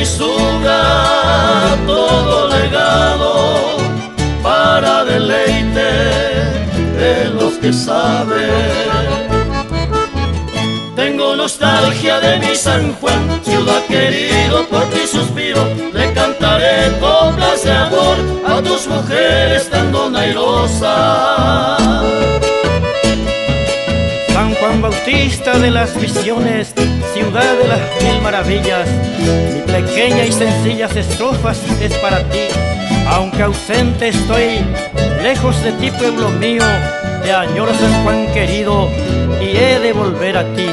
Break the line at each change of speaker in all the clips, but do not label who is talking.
sanguijuela, todo legado para deleite de los que saben. Tengo nostalgia de mi San Juan, ciudad querido, por ti suspiro. Le cantaré coplas de amor a tus mujeres tan donairosas.
San Juan Bautista de las Misiones, ciudad de las mil maravillas, mi pequeña y sencillas estrofas es para ti. Aunque ausente estoy, lejos de ti, pueblo mío, te añoro, San Juan querido, y he de volver a ti.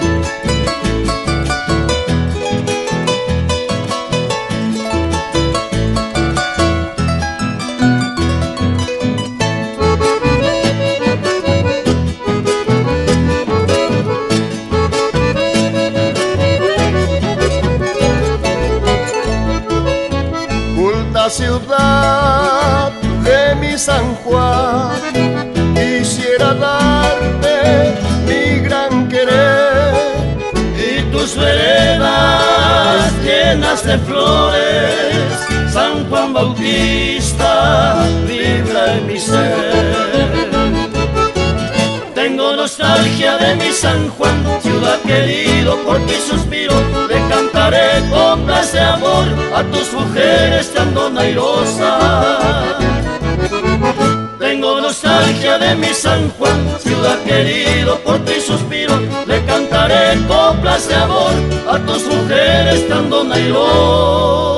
Ciudad de mi San Juan, quisiera darte mi gran querer y tus veredas llenas de flores. San Juan Bautista vibra en mi ser. Tengo nostalgia de mi San Juan, ciudad querido, por ti suspiro. Le cantaré coplas de amor a tus mujeres tan donairosas. Tengo nostalgia de mi San Juan, ciudad querido, por ti suspiro. Le cantaré coplas de amor a tus mujeres tan donairosas.